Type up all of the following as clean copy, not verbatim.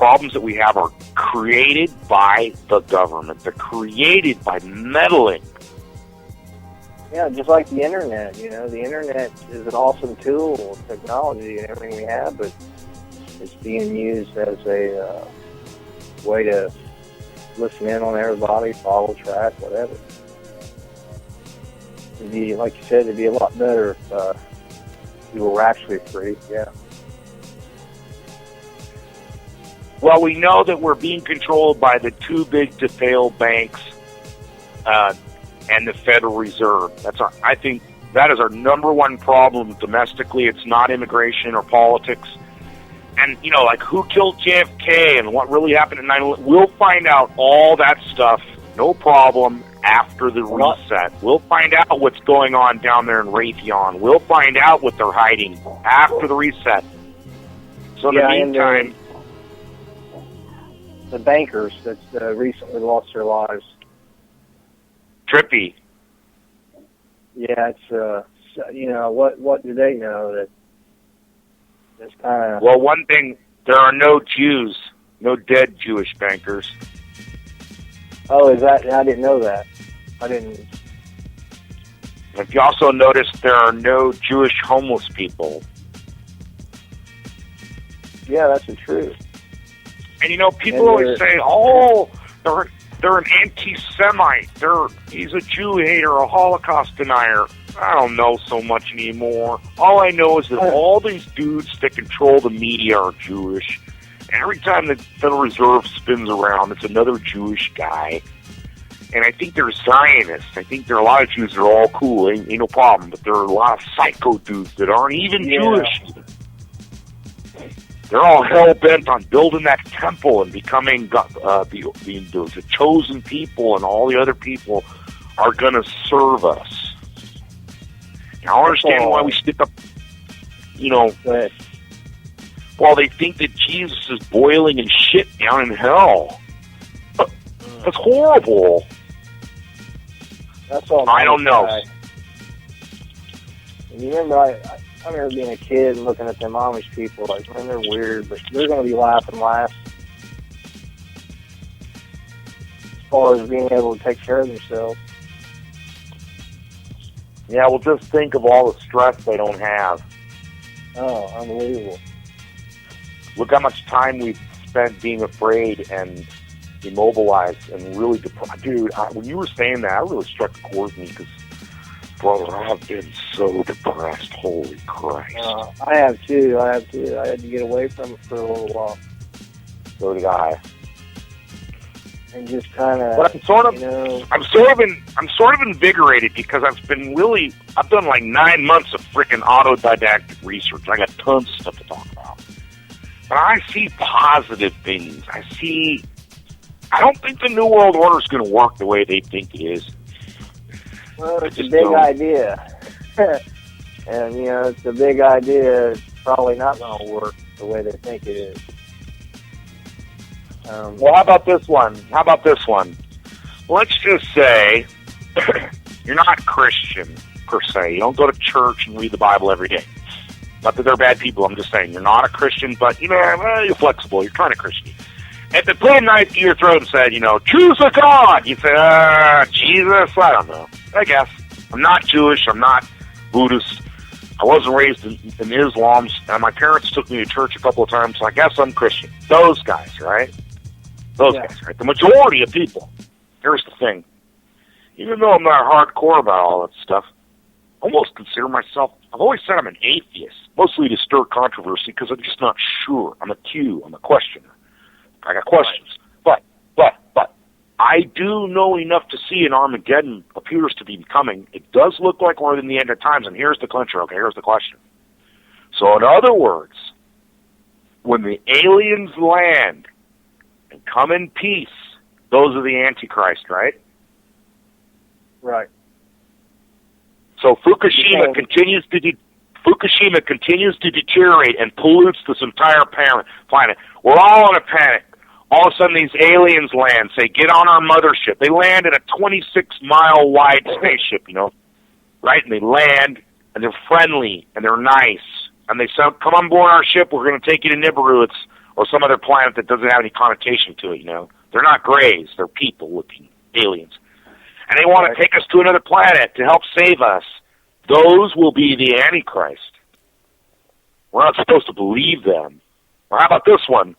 problems that we have are created by the government. They're created by meddling. Yeah, just like the internet. You know, the internet is an awesome tool of technology and everything we have, but it's being used as a way to listen in on everybody, follow track, whatever. It'd be, like you said, it'd be a lot better if people were actually free. Yeah. Well, we know that we're being controlled by the too-big-to-fail banks and the Federal Reserve. I think that is our number one problem domestically. It's not immigration or politics. And, you know, like who killed JFK and what really happened at 9/11, we'll find out all that stuff, no problem, after the reset. We'll find out what's going on down there in Raytheon. We'll find out what they're hiding after the reset. So in the meantime... the bankers that recently lost their lives. Trippy. Yeah, it's, you know, what do they know that it's kind of... Well, one thing, there are no Jews, no dead Jewish bankers. Oh, is that... I didn't know that. I didn't... If you also notice, there are no Jewish homeless people. Yeah, that's the truth. And, you know, people always say, oh, they're an anti-Semite. He's a Jew hater, a Holocaust denier. I don't know so much anymore. All I know is that all these dudes that control the media are Jewish. And every time the Federal Reserve spins around, it's another Jewish guy. And I think they're Zionists. I think there are a lot of Jews that are all cool, ain't no problem. But there are a lot of psycho dudes that aren't even Jewish. They're all hell-bent on building that temple and becoming the chosen people, and all the other people are going to serve us. And I don't understand why we stick up, you know, while they think that Jesus is boiling in shit down in hell. That's horrible. That's all. I don't know. You remember, I remember being a kid and looking at them Amish people, like, man, they're weird, but they're going to be laughing last. As far as being able to take care of themselves. Yeah, well, just think of all the stress they don't have. Oh, unbelievable. Look how much time we've spent being afraid and immobilized and really depressed. Dude, when you were saying that, I really struck a chord with me because, brother, I've been so depressed. Holy Christ. I have too. I had to get away from it for a little while. So did I. And just kind of. But I'm sort of, you know, I'm sort of invigorated because I've done like 9 months of freaking autodidactic research. I got tons of stuff to talk about. But I see positive things. I don't think the New World Order is going to work the way they think it is. Well, it's a big idea. And, you know, it's a big idea. It's probably not going to work the way they think it is. Well, how about this one? Let's just say you're not Christian, per se. You don't go to church and read the Bible every day. Not that they're bad people. I'm just saying you're not a Christian, but, you know, you're flexible. You're kind of Christian. If they put a knife to your throat and said, you know, choose a God, you'd say, Jesus, I don't know. I guess. I'm not Jewish. I'm not Buddhist. I wasn't raised in Islam, and my parents took me to church a couple of times, so I guess I'm Christian. Those guys, right? Those guys, right? The majority of people. Here's the thing. Even though I'm not hardcore about all that stuff, I almost consider myself, I've always said I'm an atheist, mostly to stir controversy because I'm just not sure. I'm a questioner. I got questions. But, I do know enough to see an Armageddon appears to be coming. It does look like we're in the end of times, and here's the clincher, okay? Here's the question. So in other words, when the aliens land and come in peace, those are the Antichrist, right? Right. So Fukushima continues to deteriorate and pollutes this entire planet. We're all in a panic. All of a sudden, these aliens land, say, get on our mothership. They land in a 26-mile wide spaceship, you know, right? And they land, and they're friendly, and they're nice. And they say, come on board our ship. We're going to take you to Nibiru. or some other planet that doesn't have any connotation to it, you know. They're not grays. They're people-looking aliens. And they want to take us to another planet to help save us. Those will be the Antichrist. We're not supposed to believe them. Or how about this one?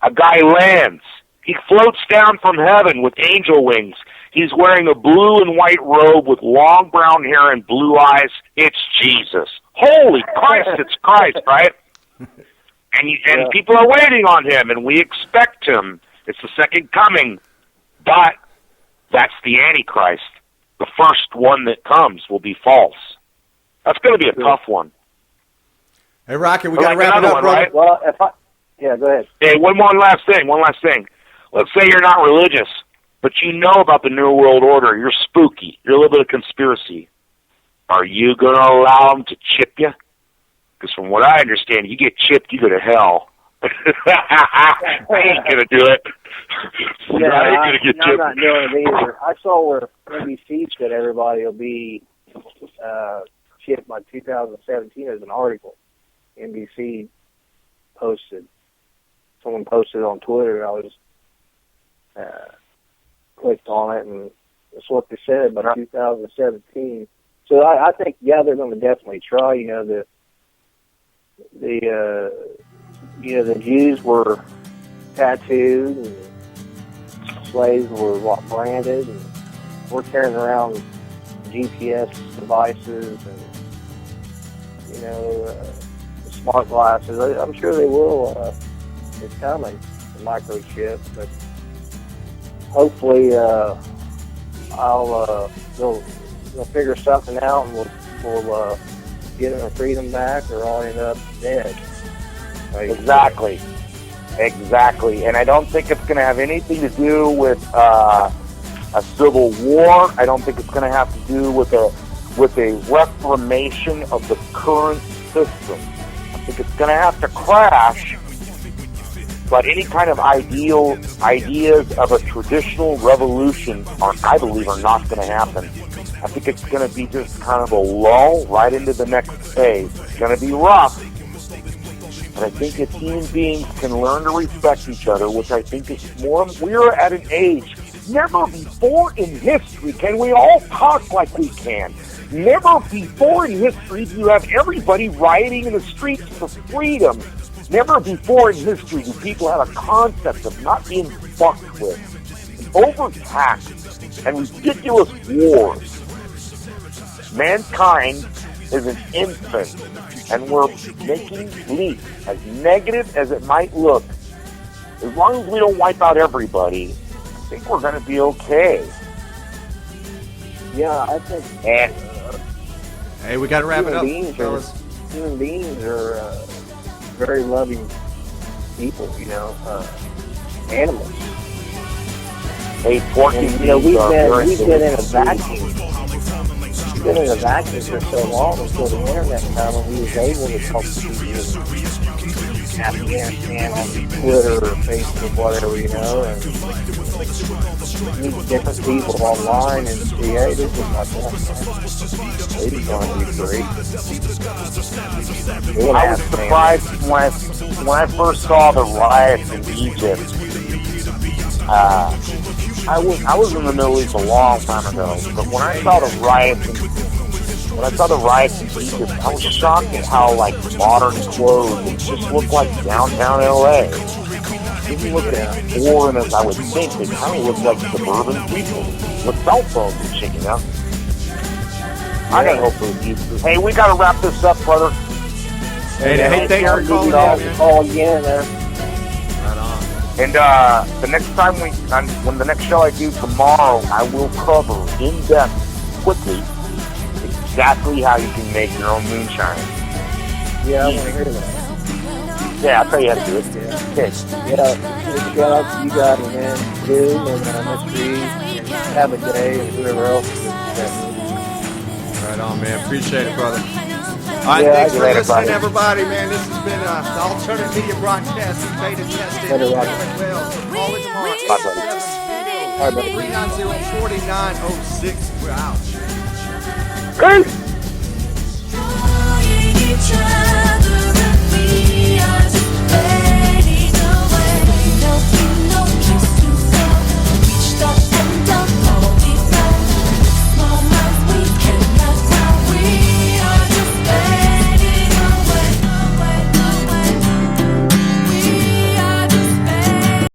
A guy lands. He floats down from heaven with angel wings. He's wearing a blue and white robe with long brown hair and blue eyes. It's Jesus. Holy Christ, it's Christ, right? And people are waiting on him, and we expect him. It's the second coming. But that's the Antichrist. The first one that comes will be false. That's going to be a tough one. Hey, Rocky, we got to wrap it up, brother. Right? Well, go ahead. Hey, one last thing. Let's say you're not religious, but you know about the New World Order. You're spooky. You're a little bit of conspiracy. Are you going to allow them to chip you? Because from what I understand, you get chipped, you go to hell. I ain't going to do it. I'm not doing it either. I saw where NBC said everybody will be chipped by 2017 as an article. NBC posted. Someone posted it on Twitter. I was clicked on it, and that's what they said by 2017. So I think, they're going to definitely try. You know, the Jews were tattooed, and slaves were branded, and we're carrying around GPS devices and smart glasses. I'm sure they will. It's coming, the microchip, but hopefully they'll figure something out, and we'll get our freedom back, or I'll end up dead. Right? Exactly. And I don't think it's going to have anything to do with a civil war. I don't think it's going to have to do with a reformation of the current system. I think it's going to have to crash. But any kind of ideas of a traditional revolution, I believe, are not going to happen. I think it's going to be just kind of a lull right into the next phase. It's going to be rough. And I think if human beings can learn to respect each other, which I think is we're at an age never before in history can we all talk like we can. Never before in history do you have everybody rioting in the streets for freedom. Never before in history do people have a concept of not being fucked with, overtaxed, and ridiculous wars. Mankind is an infant, and we're making leaps, as negative as it might look. As long as we don't wipe out everybody, I think we're going to be okay. Yeah, I think... Hey, we got to wrap it up, fellas. Human beings are very loving people, animals. Hey, porky, we've been in a vacuum. We've been in a vacuum for so long until the internet came, and we was able to talk to people in Afghanistan on Twitter or Facebook, whatever, and meet different people online and see, hey, this is my point. This is going to be great. I was surprised when I first saw the riots in Egypt. I was in the Middle East a long time ago, but when I saw the riots in Egypt, I was shocked at how modern clothes it just looked like downtown LA. Didn't look as foreign as I would think. They kind of looked like suburban people with cell phones and shit, I gotta hope for the future. Hey, we gotta wrap this up, brother. Hey, thanks for calling again, man. Right on. And the next time when the next show I do tomorrow, I will cover in depth, quickly, exactly how you can make your own moonshine. Yeah, I want to hear that. Yeah, I'll tell you how to do it. Okay. Yeah, shout out to you guys, man. Dude, and Mystery, and have a day, and whoever else is Right on, man. Appreciate it, brother. All right, thanks for listening, everybody, man. This has been the Alternative Media Broadcast beta tested. Call it tomorrow. 390-4906. We're out. Peace.